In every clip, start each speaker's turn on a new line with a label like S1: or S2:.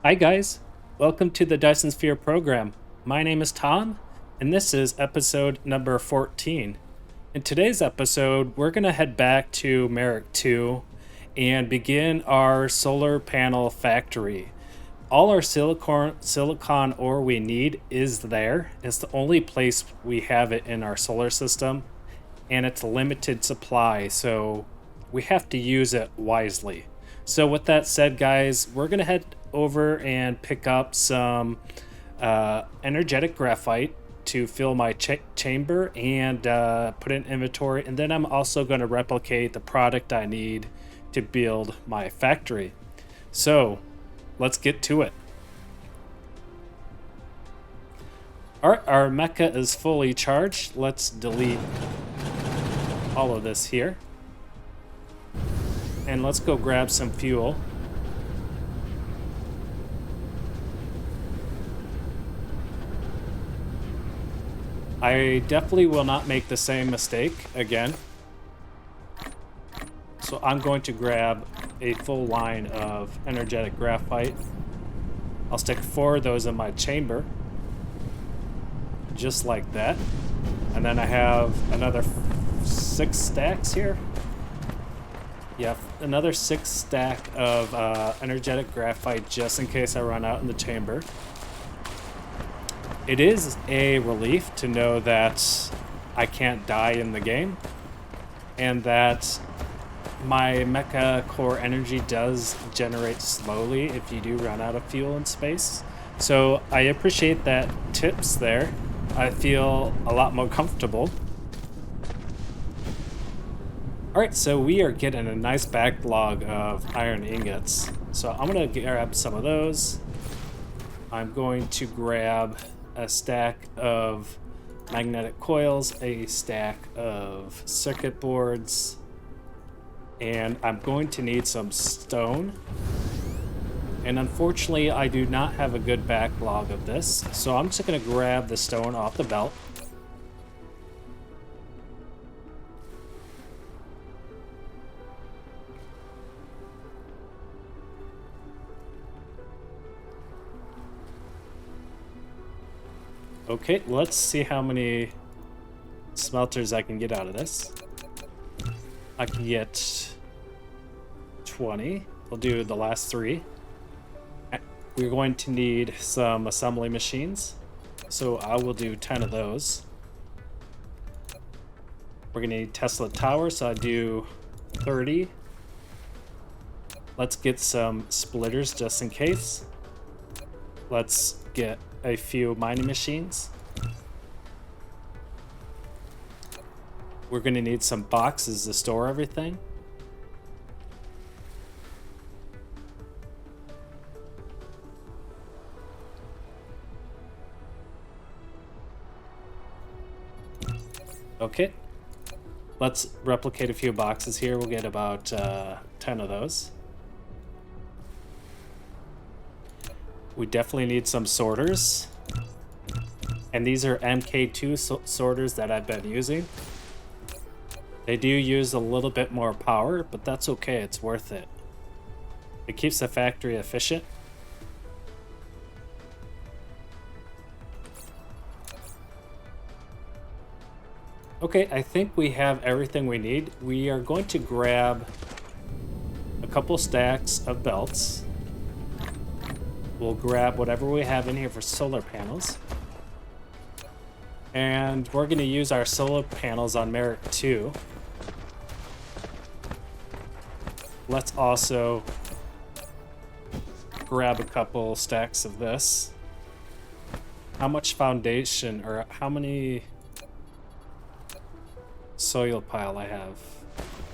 S1: Hi guys, welcome to the Dyson Sphere Program. My name is Tom, and this is episode number 14. In today's episode, we're going to head back to Merrick 2 and begin our solar panel factory. All our silicon ore we need is there. It's the only place we have it in our solar system, and it's a limited supply, so we have to use it wisely. So with that said, guys, we're going to head over and pick up some energetic graphite to fill my chamber and put in inventory. And then I'm also going to replicate the product I need to build my factory. So let's get to it. All right, our mecha is fully charged. Let's delete all of this here. And let's go grab some fuel. I definitely will not make the same mistake again. So I'm going to grab a full line of energetic graphite. I'll stick 4 of those in my chamber. Just like that. And then I have another 6 stacks here. Yeah, another 6 stack of energetic graphite just in case I run out in the chamber. It is a relief to know that I can't die in the game, and that my mecha core energy does generate slowly if you do run out of fuel in space. So I appreciate that tips there. I feel a lot more comfortable. Alright, so we are getting a nice backlog of iron ingots. So I'm going to grab some of those. I'm going to grab a stack of magnetic coils, a stack of circuit boards, and I'm going to need some stone. And unfortunately, I do not have a good backlog of this, so I'm just going to grab the stone off the belt. Okay, let's see how many smelters I can get out of this. I can get 20. We'll do the last 3. We're going to need some assembly machines, so I will do 10 of those. We're going to need Tesla towers, so I do 30. Let's get some splitters just in case. Let's get a few mining machines. We're going to need some boxes to store everything. Okay, let's replicate a few boxes here. We'll get about 10 of those. We definitely need some sorters. And these are MK2 sorters that I've been using. They do use a little bit more power, but that's okay, it's worth it. It keeps the factory efficient. Okay, I think we have everything we need. We are going to grab a couple stacks of belts. We'll grab whatever we have in here for solar panels. And we're going to use our solar panels on Merrick 2. Let's also grab a couple stacks of this. How much foundation, or how many soil pile I have?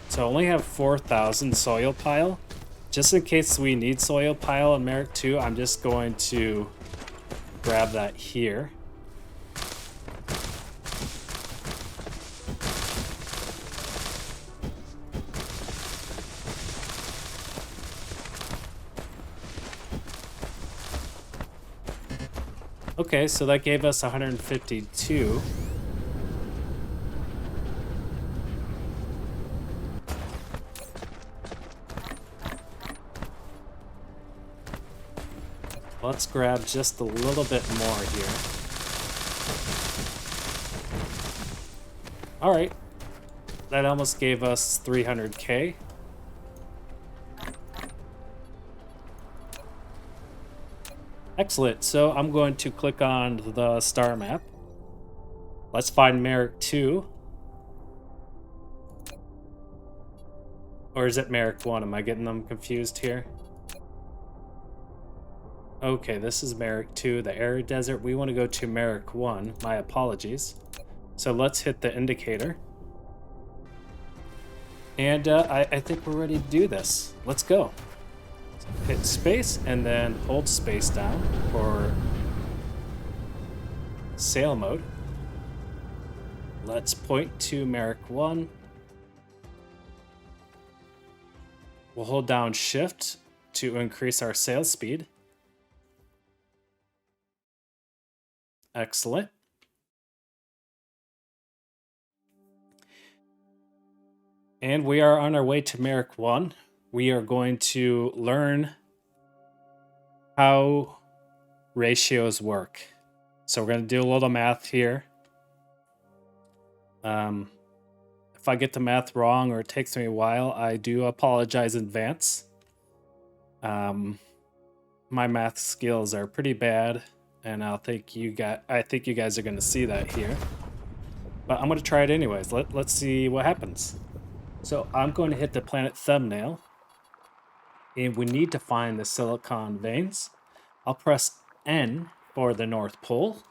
S1: So I only have 4,000 soil pile. Just in case we need soil pile in Merrick 2, I'm just going to grab that here. Okay, so that gave us 152. Let's grab just a little bit more here. All right. That almost gave us 300K. Excellent. So I'm going to click on the star map. Let's find Merrick 2. Or is it Merrick 1? Am I getting them confused here? Okay, this is Merrick 2, the arid desert. We want to go to Merrick 1. My apologies. So let's hit the indicator. And I think we're ready to do this. Let's go. Hit space and then hold space down for sail mode. Let's point to Merrick 1. We'll hold down shift to increase our sail speed. Excellent. And we are on our way to Merrick 1. We are going to learn how ratios work. So we're going to do a little math here. If I get the math wrong or it takes me a while, I do apologize in advance. My math skills are pretty bad, and I think you guys are going to see that here. But I'm going to try it anyways. Let's see what happens. So I'm going to hit the planet thumbnail, and we need to find the silicon veins. I'll press N for the North Pole,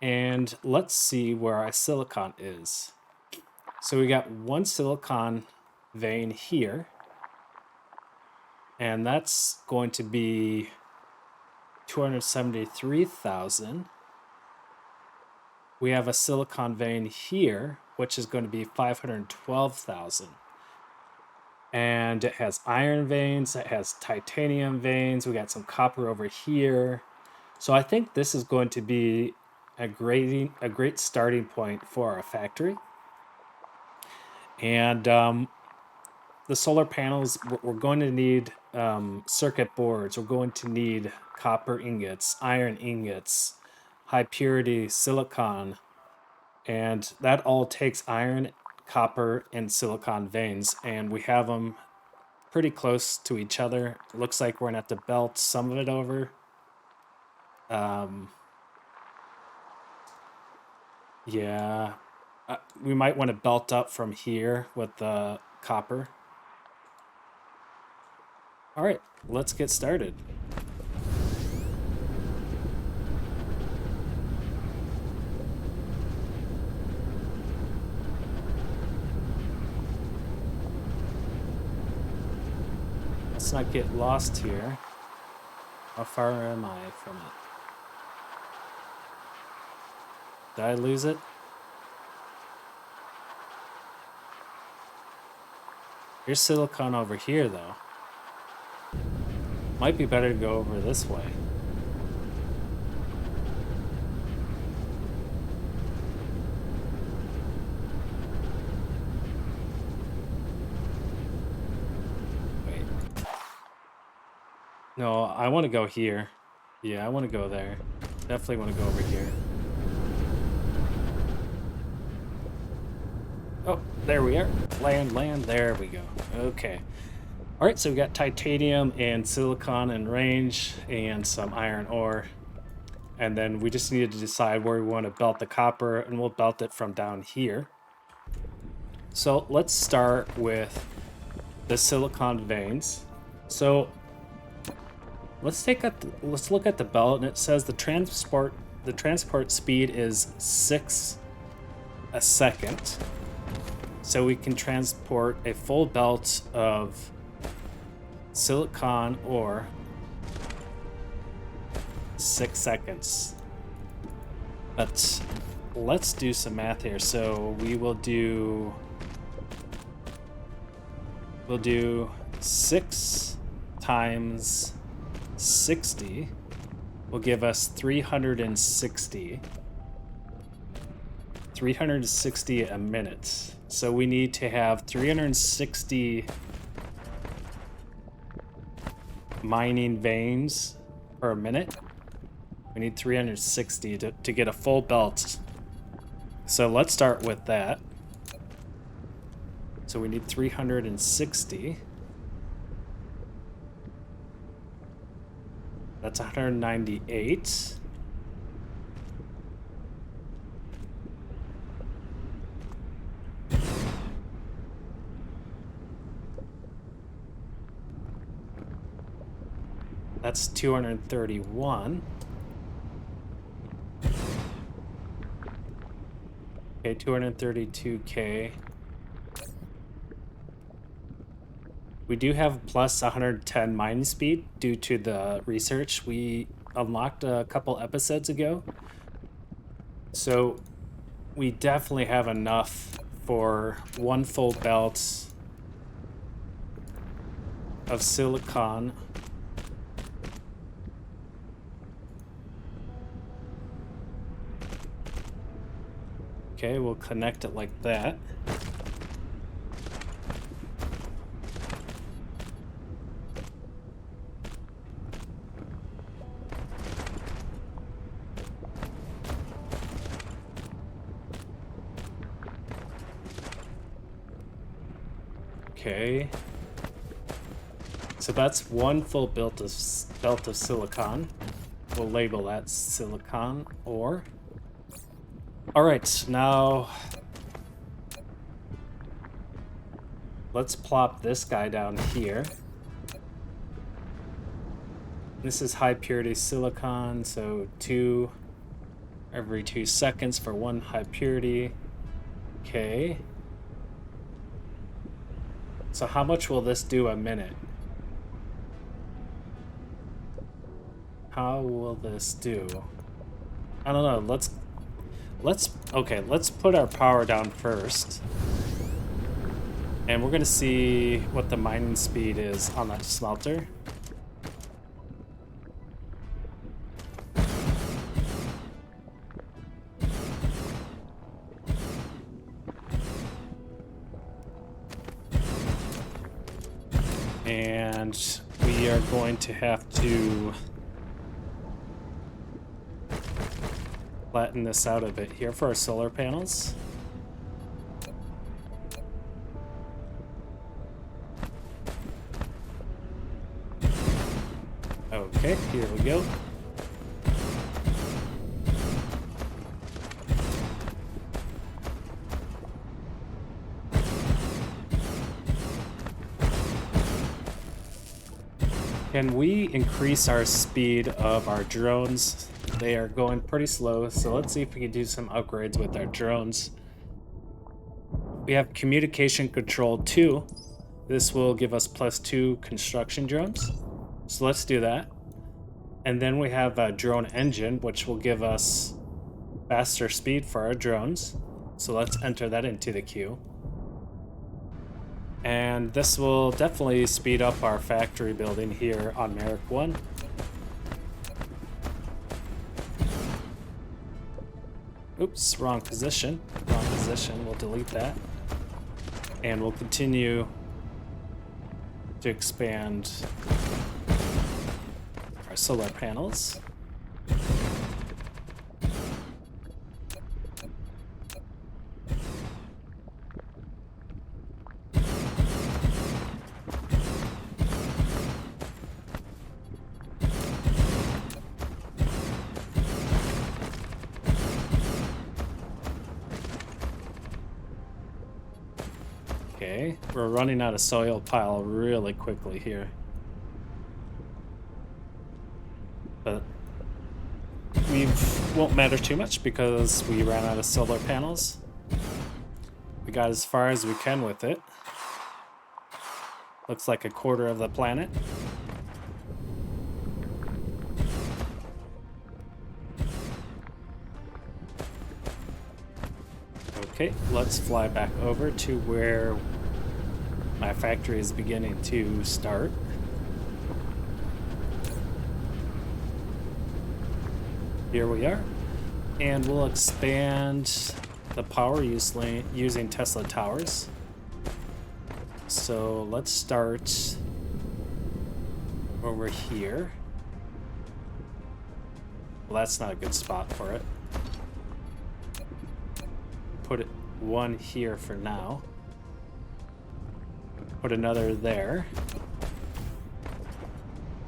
S1: and let's see where our silicon is. So we got one silicon vein here, and that's going to be 273,000. We have a silicon vein here, which is going to be 512,000. And it has iron veins, it has titanium veins, we got some copper over here. So I think this is going to be a great starting point for our factory. And the solar panels, we're going to need circuit boards, we're going to need copper ingots, iron ingots, high purity silicon, and that all takes iron, copper, and silicon veins, and we have them pretty close to each other. It looks like we're gonna have to belt some of it over. Yeah, we might want to belt up from here with the copper. All right, let's get started. Let's not get lost here. How far am I from it? Did I lose it? Here's silicon over here, though. Might be better to go over this way. No, I want to go here. Yeah, I want to go there. Definitely want to go over here. Oh, there we are. Land. There we go. Okay. All right, so we got titanium and silicon in range and some iron ore. And then we just needed to decide where we want to belt the copper, and we'll belt it from down here. So let's start with the silicon veins. So let's look at the belt, and it says the transport speed is 6 a second. So we can transport a full belt of silicon ore 6 seconds. But let's do some math here. So we'll do 6 times 60 will give us 360 a minute. So we need to have 360 mining veins per minute. We need 360 to get a full belt. So let's start with that. So we need 360. That's 198. That's 231. Okay, 232K. We do have plus 110 mining speed due to the research we unlocked a couple episodes ago. So we definitely have enough for one full belt of silicon. Okay, we'll connect it like that. Okay. So that's one full belt of silicon. We'll label that silicon ore. All right, now let's plop this guy down here. This is high purity silicon, so 2 every 2 seconds for 1 high purity. Okay. So how much will this do a minute? How will this do? I don't know. Let's put our power down first. And we're gonna see what the mining speed is on that smelter. And we are going to have to flatten this out a bit here for our solar panels. Okay, here we go. Can we increase our speed of our drones? They are going pretty slow, so let's see if we can do some upgrades with our drones. We have communication control 2. This will give us +2 construction drones. So let's do that. And then we have a drone engine, which will give us faster speed for our drones. So let's enter that into the queue. And this will definitely speed up our factory building here on Merrick 1. Oops, wrong position. Wrong position. We'll delete that. And we'll continue to expand our solar panels. Okay, we're running out of soil pile really quickly here. But won't matter too much because we ran out of solar panels. We got as far as we can with it. Looks like a quarter of the planet. Okay, let's fly back over to where my factory is beginning to start. Here we are. And we'll expand the power using Tesla towers. So let's start over here. Well, that's not a good spot for it. Put it one here for now. Put another there.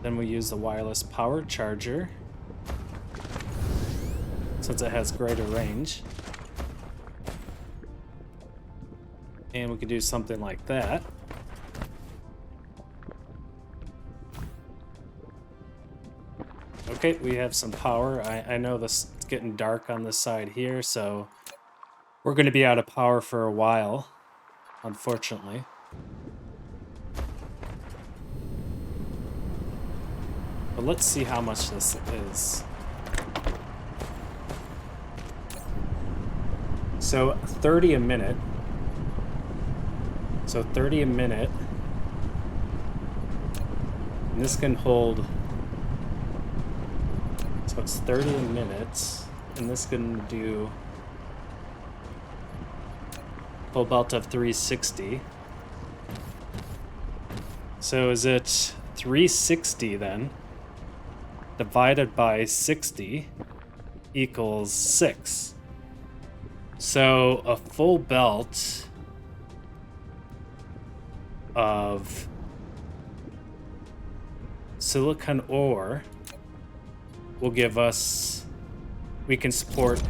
S1: Then we use the wireless power charger, since it has greater range. And we could do something like that. Okay, we have some power. I know this is getting dark on this side here, so we're going to be out of power for a while, unfortunately. But let's see how much this is. So 30 a minute. So 30 a minute. And this can hold... So it's 30 minutes, and this can do full belt of 360. So is it 360 then, divided by 60 equals 6. So a full belt of silicon ore will give us, we can support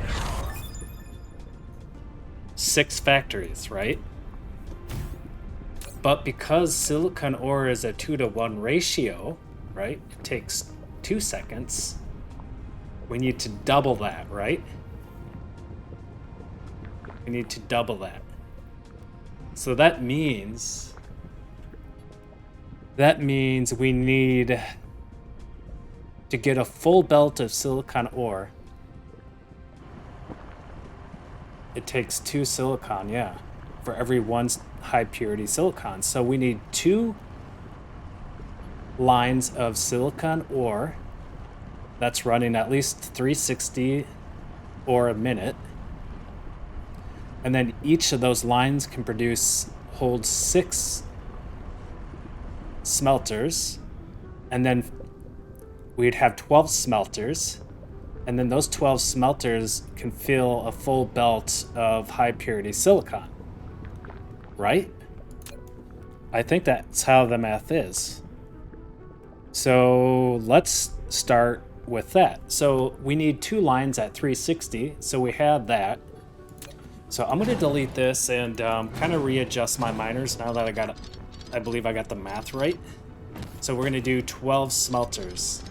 S1: 6 factories, right? But because silicon ore is a 2-to-1 ratio, right? It takes 2 seconds. We need to double that, right? We need to double that. So that means we need to get a full belt of silicon ore. It takes 2 silicon, yeah, for every 1 high purity silicon. So we need 2 lines of silicon ore that's running at least 360 ore a minute. And then each of those lines can hold 6 smelters, and then we'd have 12 smelters, and then those 12 smelters can fill a full belt of high purity silicon, right? I think that's how the math is. So let's start with that. So we need 2 lines at 360, so we have that. So I'm going to delete this and kind of readjust my miners now that I believe I got the math right. So we're going to do 12 smelters.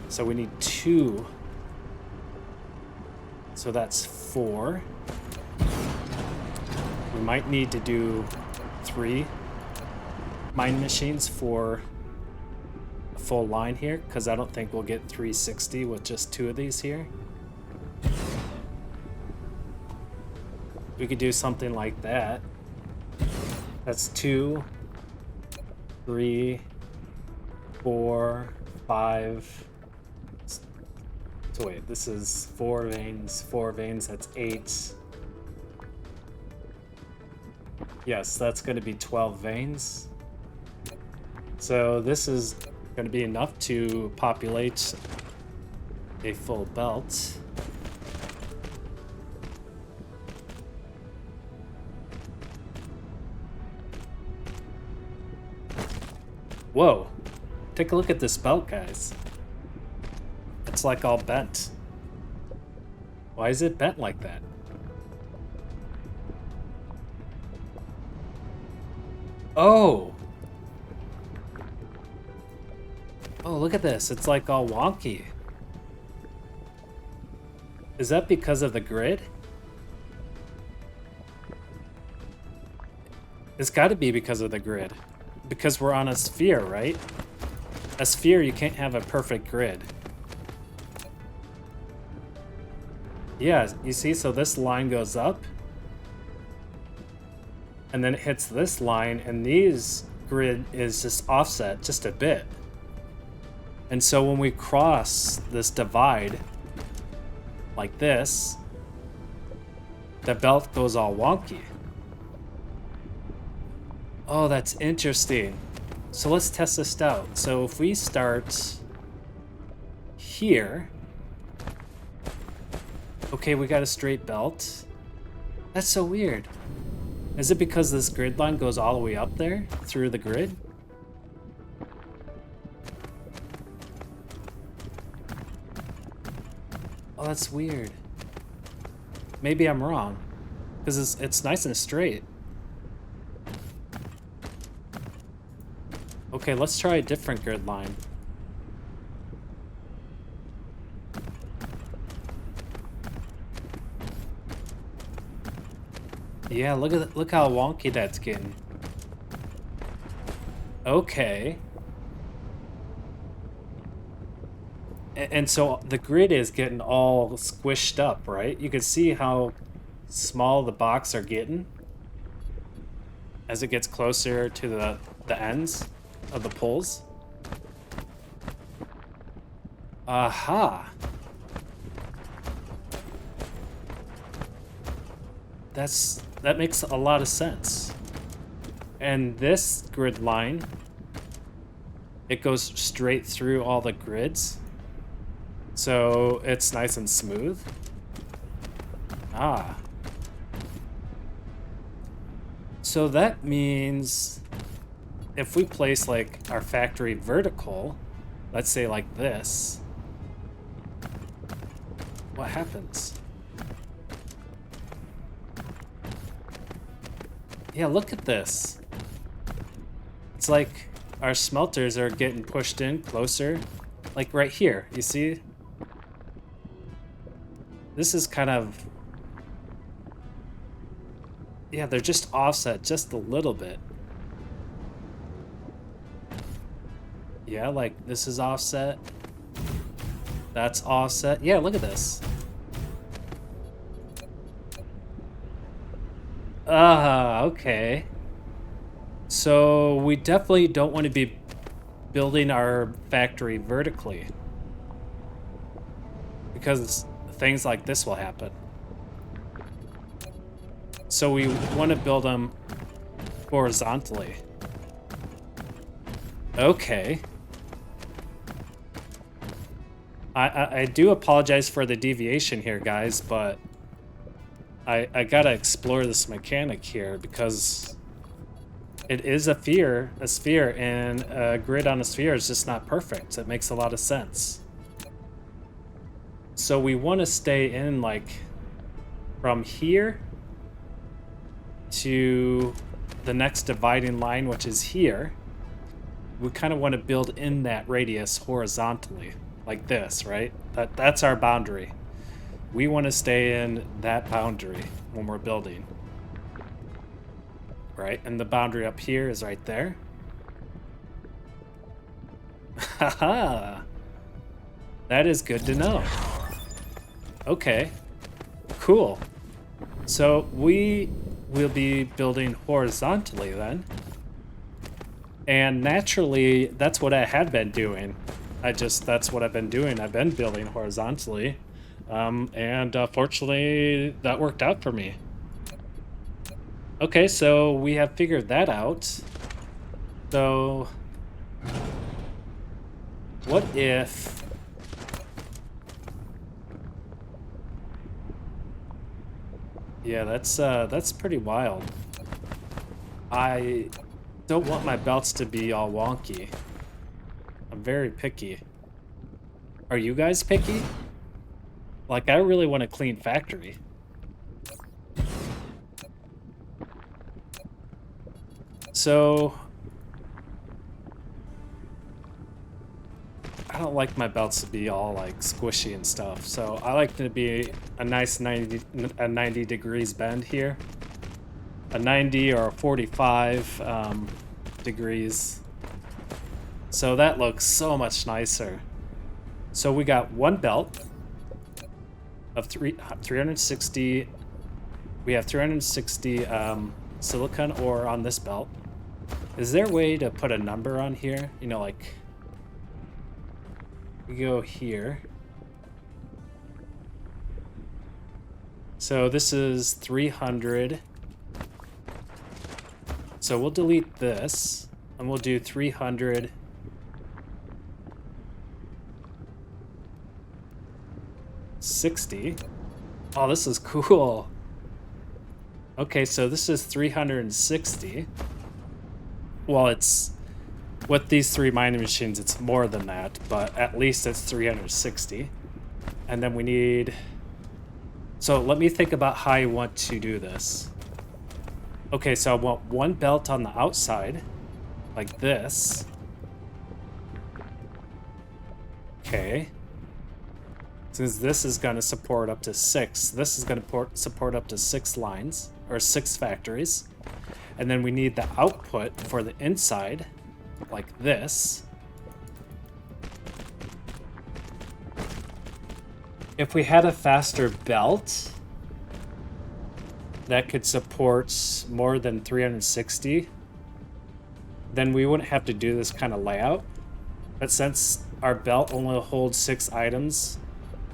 S1: So we need 2. So that's 4. We might need to do 3 mine machines for a full line here, because I don't think we'll get 360 with just 2 of these here. We could do something like that. That's 2, 3, 4, 5. So wait, this is 4 veins, that's 8. Yes, that's going to be 12 veins. So this is going to be enough to populate a full belt. Whoa, take a look at this belt, guys. It's like all bent. Why is it bent like that? Oh! Oh, look at this. It's like all wonky. Is that because of the grid? It's got to be because of the grid. Because we're on a sphere, right? A sphere, you can't have a perfect grid. Yeah, you see, so this line goes up, and then it hits this line, and these grid is just offset just a bit. And so when we cross this divide, like this, the belt goes all wonky. Oh, that's interesting. So let's test this out. So if we start here, Okay, we got a straight belt. That's so weird. Is it because this grid line goes all the way up there through the grid? Oh, that's weird. Maybe I'm wrong, because it's nice and straight. Okay, let's try a different grid line. Yeah, look how wonky that's getting. Okay. And so the grid is getting all squished up, right? You can see how small the box are getting as it gets closer to the ends of the poles. Aha. That makes a lot of sense. And this grid line, it goes straight through all the grids. So it's nice and smooth. Ah. So that means if we place like our factory vertical, let's say like this, what happens? Yeah, look at this. It's like our smelters are getting pushed in closer. Like right here, you see? This is kind of... Yeah, they're just offset just a little bit. Yeah, like this is offset. That's offset. Yeah, look at this. Ah, okay. So we definitely don't want to be building our factory vertically, because things like this will happen. So we want to build them horizontally. Okay. I do apologize for the deviation here, guys, but I gotta explore this mechanic here because it is a sphere, and a grid on a sphere is just not perfect. It makes a lot of sense. So we want to stay in like from here to the next dividing line, which is here. We kind of want to build in that radius horizontally, like this, right? That's our boundary. We want to stay in that boundary when we're building. Right? And the boundary up here is right there. Haha! That is good to know. Okay. Cool. So we will be building horizontally then. And naturally, that's what I had been doing. That's what I've been doing. I've been building horizontally. And fortunately, that worked out for me. Okay, so we have figured that out. So, what if... Yeah, that's pretty wild. I don't want my belts to be all wonky. I'm very picky. Are you guys picky? Like, I really want a clean factory. So, I don't like my belts to be all like squishy and stuff. So I like to be a nice 90 degrees bend here. A 90 or a 45 degrees. So that looks so much nicer. So we got one belt of 360. We have 360 silicon ore on this belt. Is there a way to put a number on here? You know, like, we go here. So this is 300. So we'll delete this, and we'll do 300. $60. Oh, this is cool. Okay, so this is 360. Well, it's with these 3 mining machines, it's more than that, but at least it's 360. And then we need... So let me think about how I want to do this. Okay, so I want 1 belt on the outside, like this. Okay. Since this is going to support up to 6, this is going to support up to 6 lines, or 6 factories. And then we need the output for the inside, like this. If we had a faster belt that could support more than 360, then we wouldn't have to do this kind of layout. But since our belt only holds 6 items,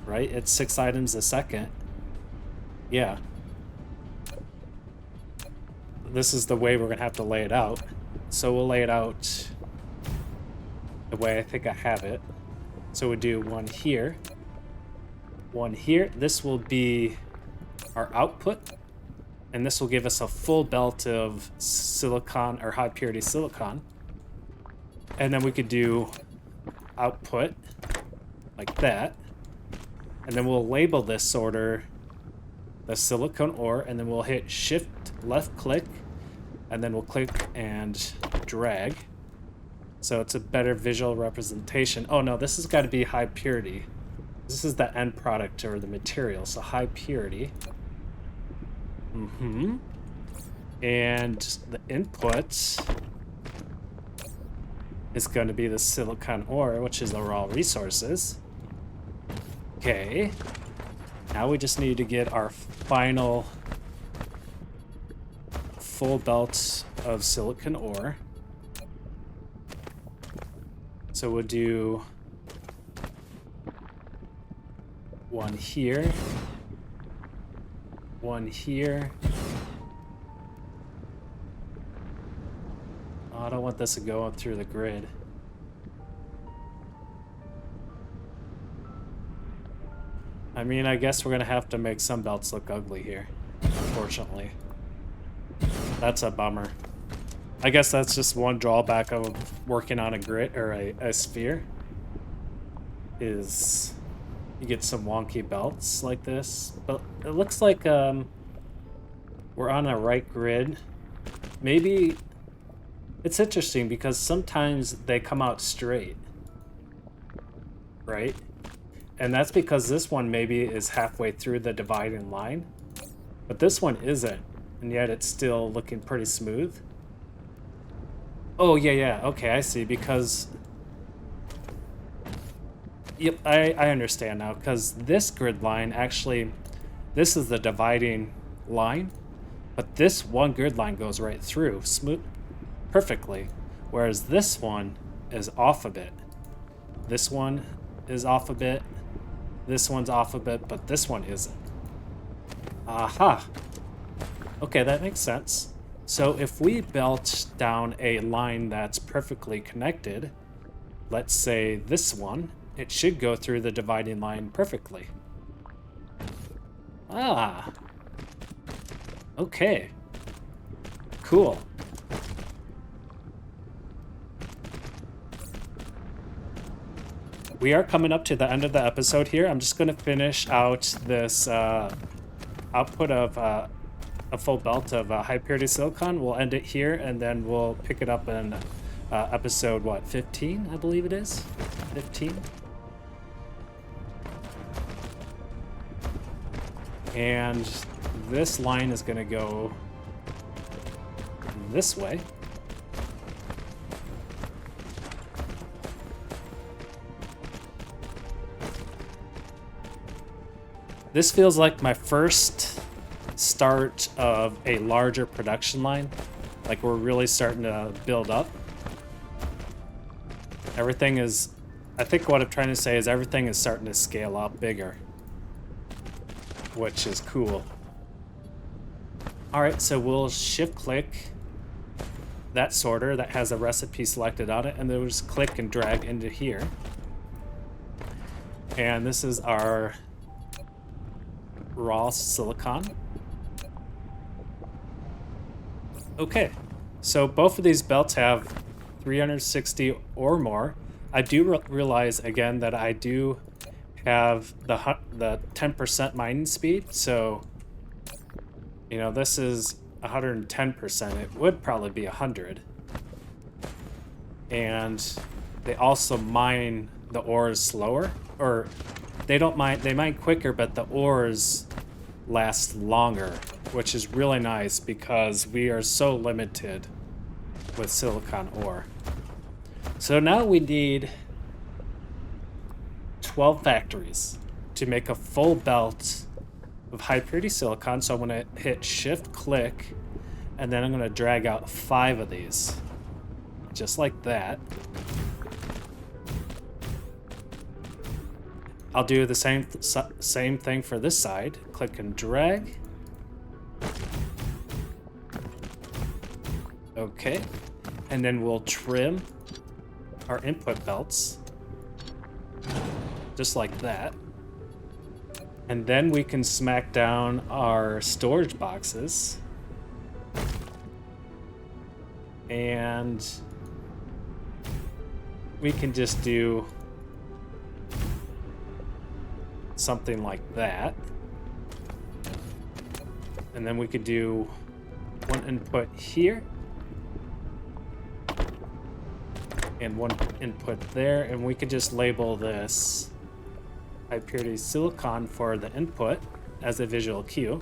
S1: right? It's 6 items a second. Yeah. This is the way we're gonna have to lay it out. So we'll lay it out the way I think I have it. So we'll do 1 here, 1 here. This will be our output, and this will give us a full belt of silicon or high purity silicon. And then we could do output like that. And then we'll label this sorter the silicon ore, and then we'll hit shift left click, and then we'll click and drag. So it's a better visual representation. Oh no, this has got to be high purity. This is the end product or the material, so high purity. And the input is going to be the silicon ore, which is the raw resources. Okay. Now we just need to get our final full belt of silicon ore. So we'll do 1 here, 1 here. Oh, I don't want this to go up through the grid. I mean, I guess we're gonna have to make some belts look ugly here, unfortunately. That's a bummer. I guess that's just one drawback of working on a grid or a sphere, is you get some wonky belts like this. But it looks like we're on a right grid. Maybe it's interesting because sometimes they come out straight, right? And that's because this one maybe is halfway through the dividing line, but this one isn't, and yet it's still looking pretty smooth. Oh, yeah, okay, I see, because... Yep, I understand now, because this grid line actually, this is the dividing line, but this one grid line goes right through, smooth, perfectly, whereas this one is off a bit. This one is off a bit. This one's off a bit, but this one isn't. Aha! Okay, that makes sense. So if we belt down a line that's perfectly connected, let's say this one, it should go through the dividing line perfectly. Ah! Okay. Cool. We are coming up to the end of the episode here. I'm just going to finish out this output of a full belt of high purity silicon. We'll end it here, and then we'll pick it up in episode, what, 15, I believe it is? 15? And this line is going to go this way. This feels like my first start of a larger production line. Like we're really starting to build up. Everything is, I think what I'm trying to say is everything is starting to scale up bigger, which is cool. All right, so we'll shift click that sorter that has a recipe selected on it, and then we'll just click and drag into here. And this is our raw silicon. Okay, so both of these belts have 360 or more. I do realize again that I do have the 10% mining speed, so you know, this is 110%. It would probably be 100. And they also mine the ores slower, or they don't mine, they mine quicker, but the ores last longer, which is really nice because we are so limited with silicon ore. So now we need 12 factories to make a full belt of high purity silicon. So I'm going to hit shift click and then I'm going to drag out 5 of these just like that. I'll do the same thing for this side. Click and drag. Okay, and then we'll trim our input belts just like that. And then we can smack down our storage boxes. And we can just do something like that. And then we could do one input here and one input there, and we could just label this high purity silicon for the input as a visual cue.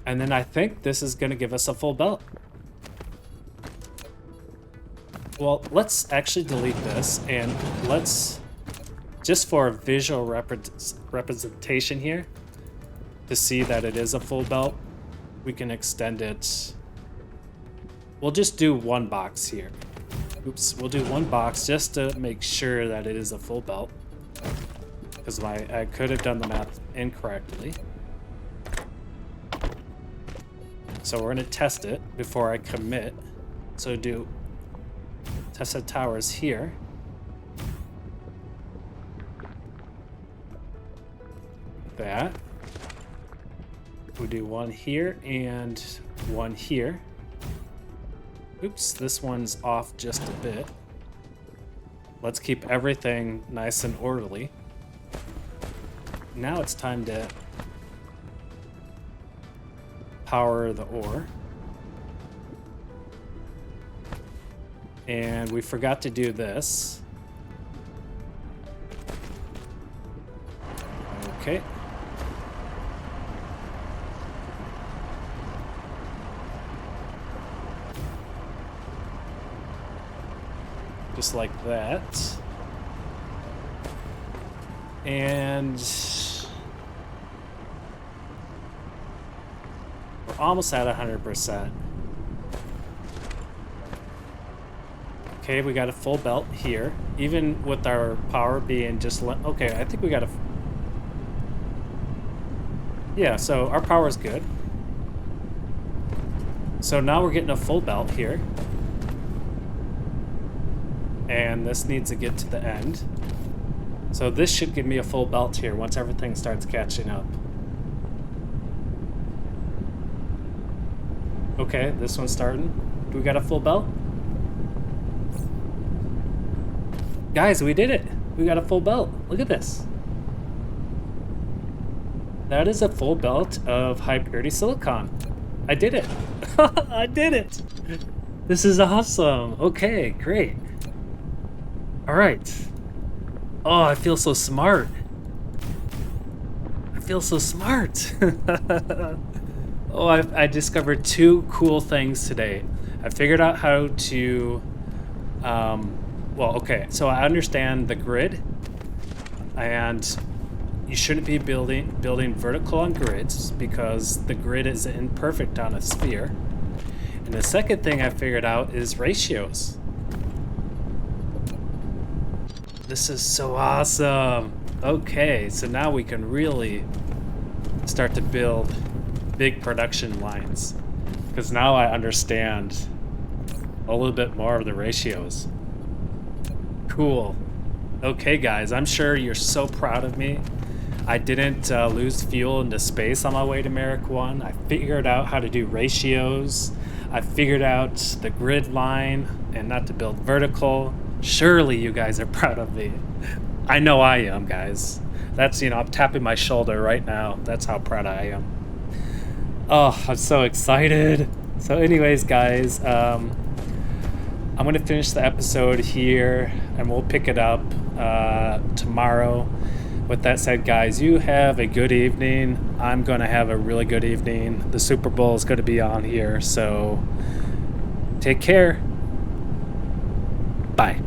S1: And then I think this is going to give us a full belt. Well, let's actually delete this, and let's, just for a visual representation here, to see that it is a full belt, we can extend it. We'll just do one box here. Oops, we'll do one box just to make sure that it is a full belt, because I could have done the math incorrectly. So we're going to test it before I commit. So do tested towers here. That. We do one here and one here. Oops, this one's off just a bit. Let's keep everything nice and orderly. Now it's time to power the ore. And we forgot to do this. Okay. Just like that. And we're almost at 100%. Okay, we got a full belt here, even with our power being just okay, I think we got a... Yeah, so our power is good. So now we're getting a full belt here. And this needs to get to the end. So this should give me a full belt here once everything starts catching up. Okay, this one's starting. Do we got a full belt? Guys, we did it. We got a full belt. Look at this. That is a full belt of high purity silicon. I did it. I did it. This is awesome. Okay, great. All right. Oh, I feel so smart. I feel so smart. Oh, I discovered 2 cool things today. I figured out how to, well, okay, so I understand the grid, and you shouldn't be building vertical on grids because the grid is imperfect on a sphere. And the second thing I figured out is ratios. This is so awesome. Okay, so now we can really start to build big production lines, because now I understand a little bit more of the ratios. Cool. Okay guys, I'm sure you're so proud of me. I didn't lose fuel into space on my way to Merrick 1. I figured out how to do ratios. I figured out the grid line and not to build vertical. Surely you guys are proud of me. I know I am, guys. That's, I'm tapping my shoulder right now. That's how proud I am. Oh, I'm so excited. So anyways, guys, I'm going to finish the episode here, and we'll pick it up tomorrow. With that said, guys, you have a good evening. I'm going to have a really good evening. The Super Bowl is going to be on here, so take care. Bye.